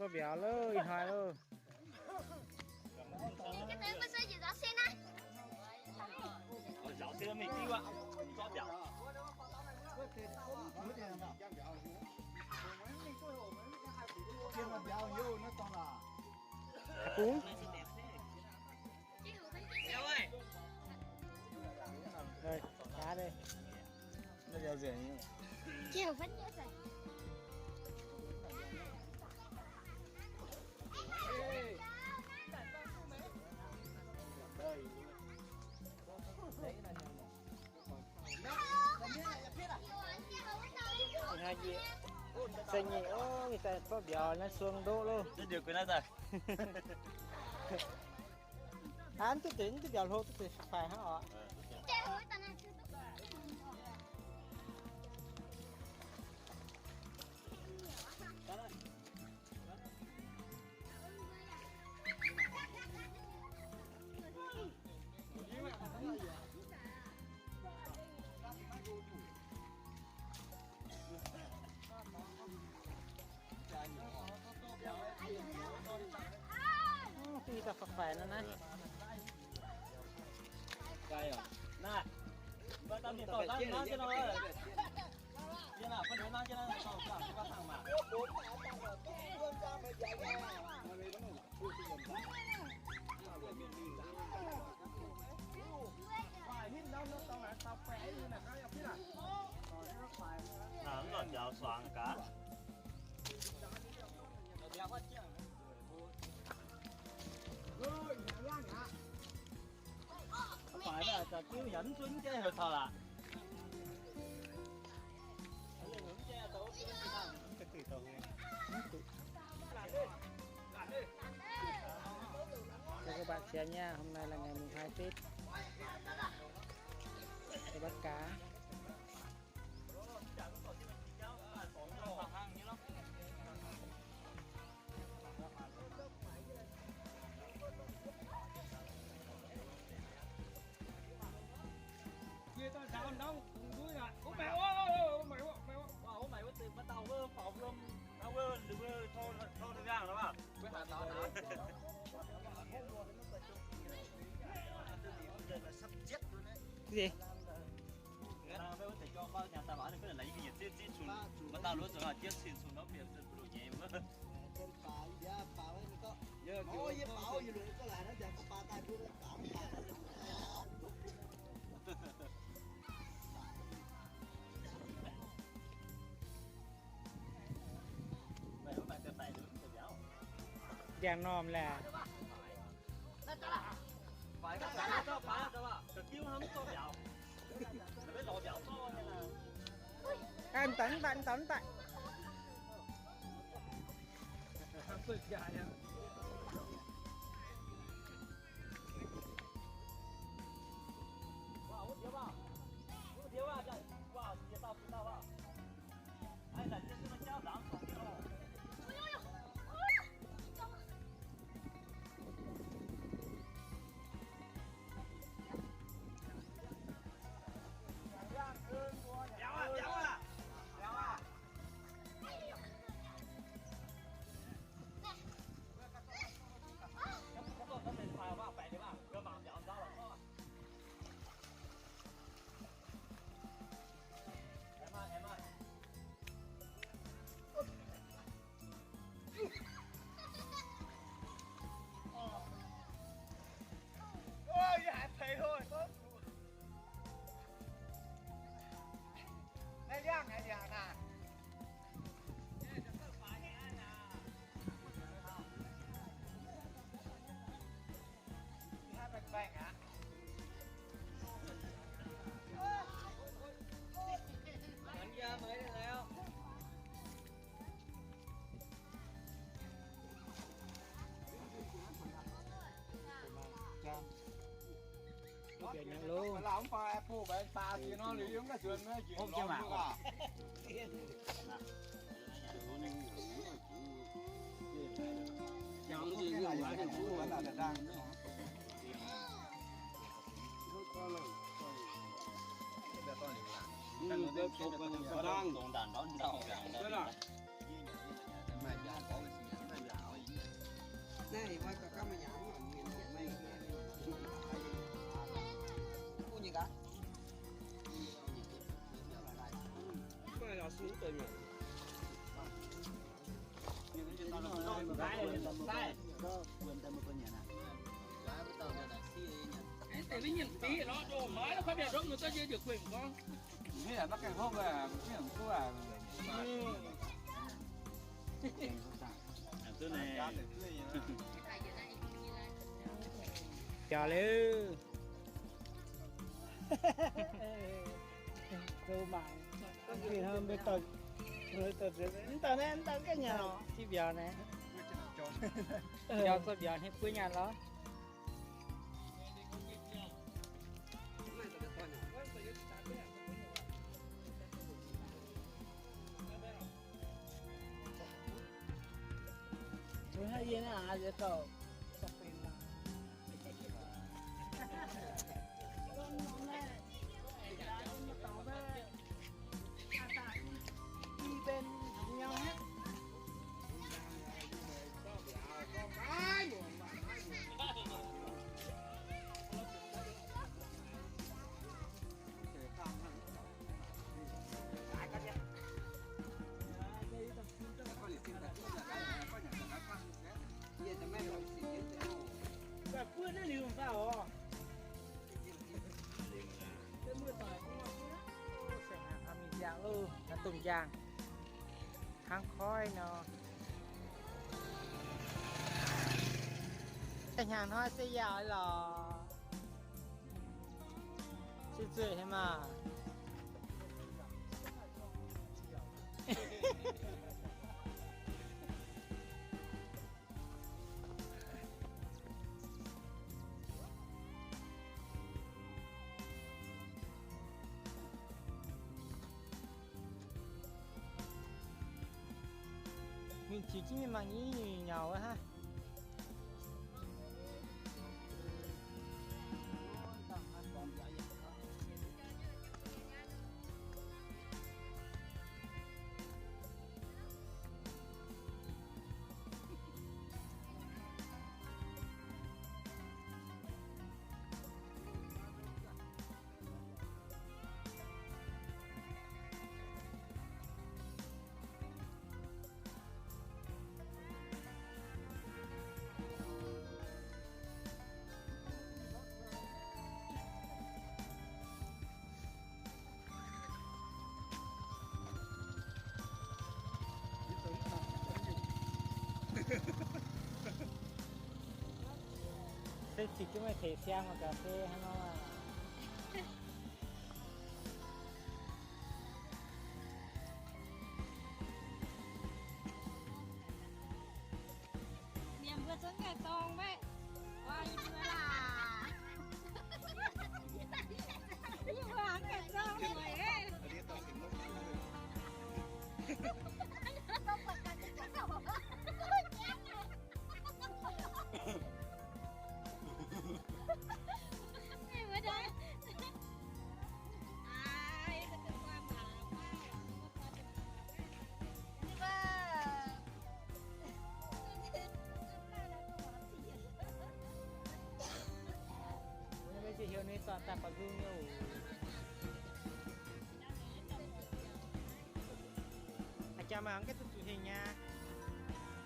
có béo luôn hoài luôn. Cái tên mới xây gì đó xin á. Giáo xin mình đi qua. Cho béo. Kia mà béo nhiều nó to là. Cú. Béo ơi. Rồi, cá đây. Nó béo rẻ nhỉ. Chiều vẫn nhớ rồi. Hai gì? Xanh nhỉ? Ô, người ta có béo nó xuống đỗ luôn. Rất nhiều cái này rồi. Anh tôi tính cái béo lô tôi phải hả họ? Thì ta phải nó này. Đây rồi. Này. Bạn tao nhìn tỏ ra nó cho nó ơi. Chứ nào phân đến nó cho nó tỏ ra cái thằng mà. Thằng còn giàu xoàng cá. Phải là kêu dẫn xuống chứ hồi thò là. Chào các bạn xem nha, hôm nay là ngày mùng 2 Tết. Để bắt cá. Kia tao sao đâu, đuôi à. Ủa mày ơi, mày có tìm bắt đầu với phòng luôn. Đâu có đừng thô được ra đó mà. Với hạt đó đó. Sắp chết luôn đấy. Cái gì? Tao mới có thể cho bao nhà tao bảo là cái này cái gì chết xuống. Mà tao lúc rồi chết xin xuống nó biệt rất đồ nhẹ mà. Ôi với bảo gì luôn có lại nó giờ có ba tay luôn cảm mày không phải tên này đứng từ giáo. Giang nòm là. Phải cái này cho phải đâu mà. Cái kêu nó to béo. Nó biết lò béo to hay là. Anh tấn tại. Tôi dài nha. Wow, thiếu vào. Thiếu vào trời. Wow, thiếu tao vào. Ai là trên nó cháu đám sống kia đâu. Kéo à. Nó lên phải vào phải đấy mà. Cơ mà kéo ra là có. Em ơi. Ôi dạ thấy thôi. Đây giang này giang nè. Bang hả? Anh ra mới được không? Giờ nhận luôn. Mà là ông pha Apple vậy ta thì nó lý ứng cái chuyện nó chuyện không chưa mà. Cháu gì cái này cái chú vẫn là đang. Đồng đàn đó đâu. Thế là. Mà giá có cái gì xíu thôi nhỉ. Đây đây. Đó, quên tay một con nhà nào. Lá bắt đầu là xí nhỉ. Tại vì nhìn tí nó đồ mới nó không biết rồi người ta chưa được quyền con. Thế là bác cái hôm là cái hầm số à. Thứ này. Chờ lưu. Cô mạng. Vì hơn bây giờ. Rồi tờ nên tờ cái nhà nó. Thì giờ này. Giờ có giờ hết cuối nhà đó. Rồi hay gì nè, giờ tao. Bên nhau hết. Và quên nó liều sao hả? Cái mưa tỏi cũng ngọt sẽ làm mình dạng luôn là tùng giang kháng khói nó cái hàng hoa sẽ dạo là chưa chơi thế mà mình chỉ mình mang ý nhau ha. Thế chỉ cái mấy thể xe mà cà phê hay nó là niềm vừa xuống cái tông vậy ôi vừa là nhưng mà ăn cái tông rồi ấy không phải cái tông em ở đây ai nó từng qua mà mấy chị hiểu này toàn tạp vào gương nhiều anh cha mà ăn cái tụi hình nha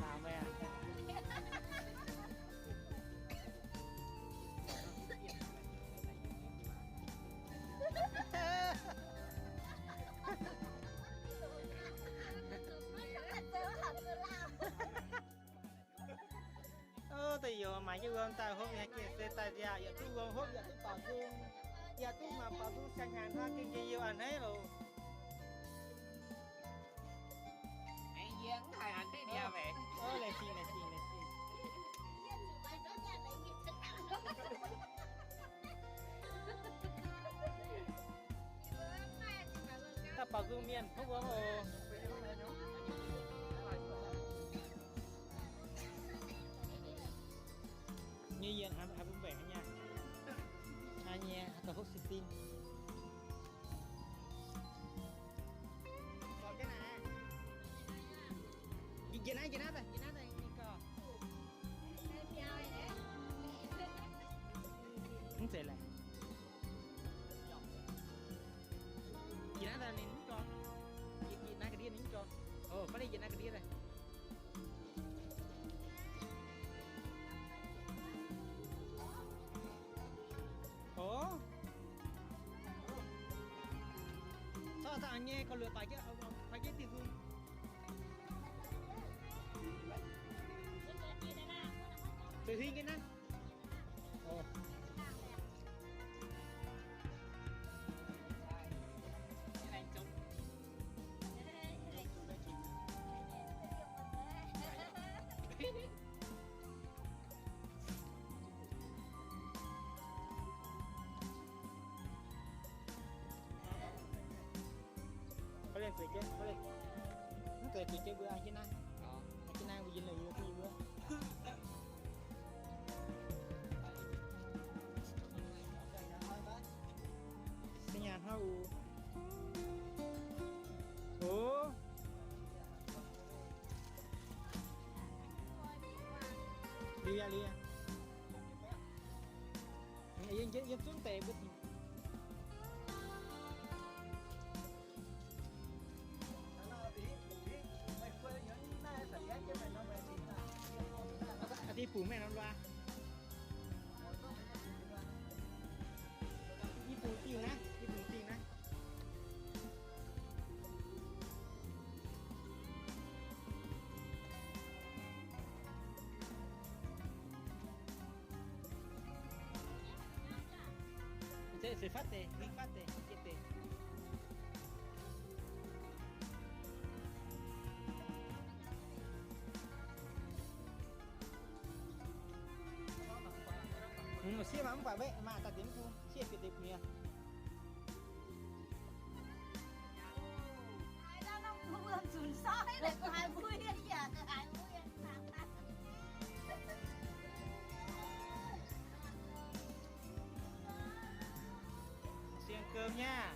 nào mẹ tại giờ mà chứ con tao hôm nay kia xe tay ra giờ tôi con hôm giờ tôi bảo tôi giờ tôi mà bảo tôi sang hàng hoa kinh gì nhiều anh ấy rồi Anh giếng thầy anh đi đeo về. này chi ta bảo tôi miền không có rồi như vậy hai bốn vẻ nha hai nha tao hút xịt tin còn cái này gì nãy đây co không thể lại gì nãy đây nên con gì nãy anh nghe con lừa phải chứ phải cái tiền luôn từ khi cái nè có lên cười chứ có lên nó cười chứ bữa anh chứ nè anh chứ nè bây giờ là nhiều cái gì bữa cái nhà hao ủa đi ra yên xuống tệ bữa đi phủ mẹ nó loa đi phủ tiền nè se fate siete mà xia mà không phải vậy mà ta tiếng cu xia cái đẹp nhỉ ai đó nó không làm sùn sói lại có ai vui bây giờ có ai vui xia cơm nha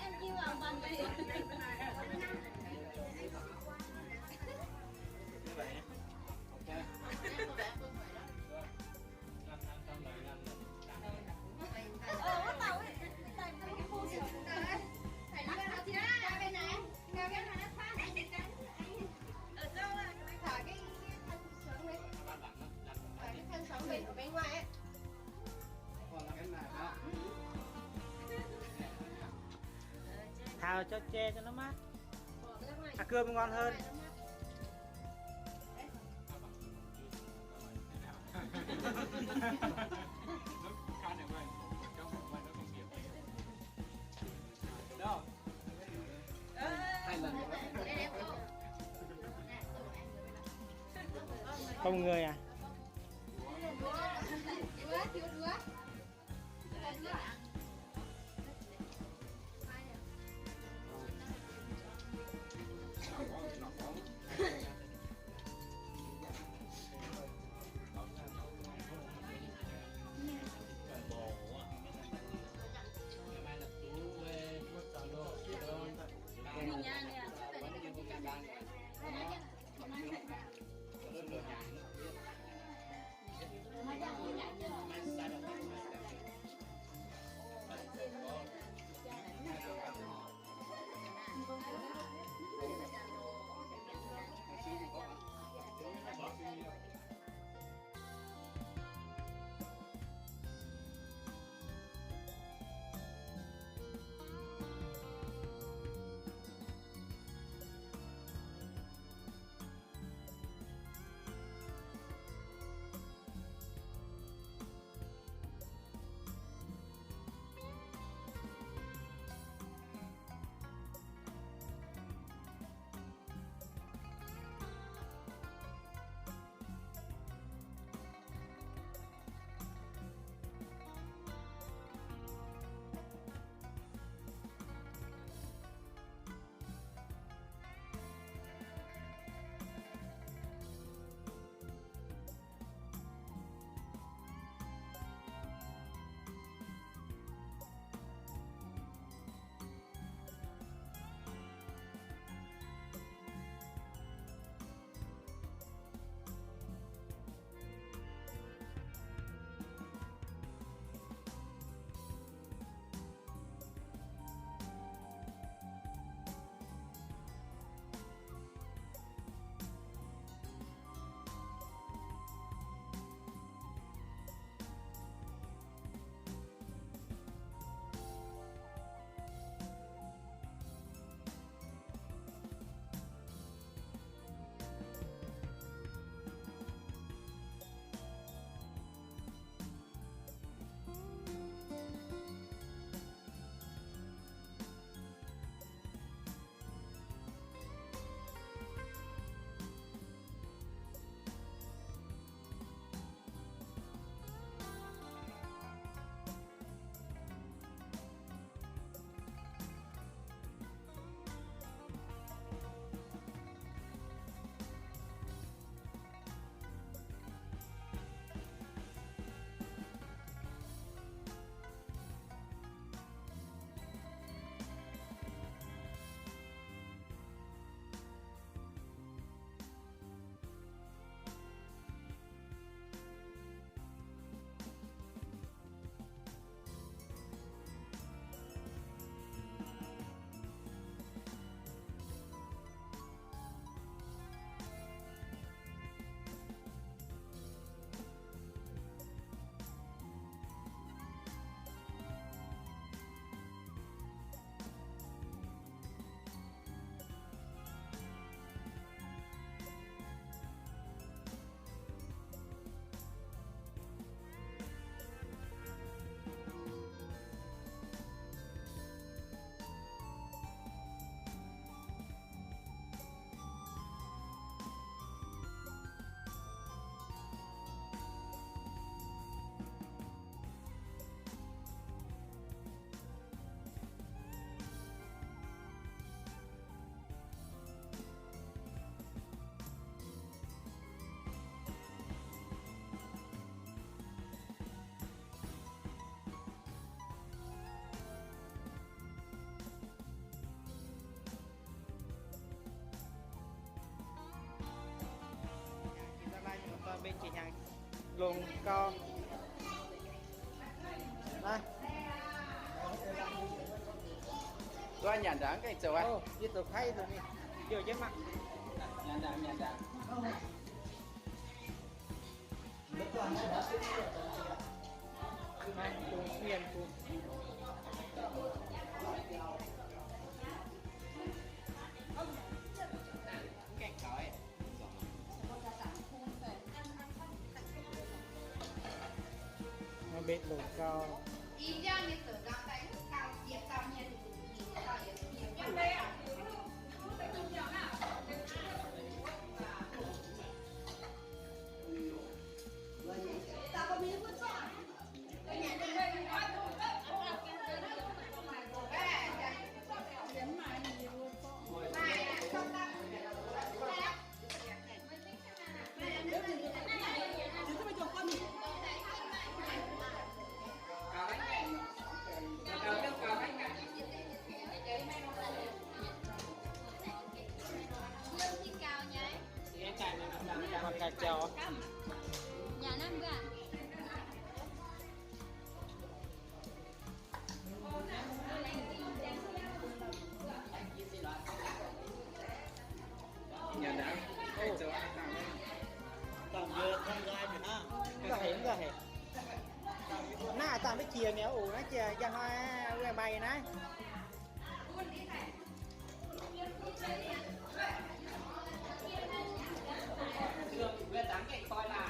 em kêu làm bằng gì bắt đầu ấy tại cái khu xưởng đấy phải đi ra ra bên này nghe cái này nó phá này ở đâu là thả cái thân xưởng này thả cái thân xưởng bên ở bên ngoài ấy thào cho che cho nó mát cơm ngon hơn không người à ลงก็นะ Tôi nhận đáng cái chỗ ấy. โอ้ยี่ตัวไข่ตัวนี้เดี๋ยวเยอะมาก Nhận đáng, nhận đáng. มาปูเปลี่ยนปู Cái cõi. มาเบ็ดลงก็ 一样的手上在高也上面的一到也是也没有。mặt gà chó Nhà năm gà. Nhận đáng. Cái chỗ ấy tạm đấy. Tạm giờ không gai thì ha.ก็เห็นหน้าตามไม่เชียร์เนี่ยโอ้นะเชียร์ยังไงเรื่องใบนะ Về tắm cái coi là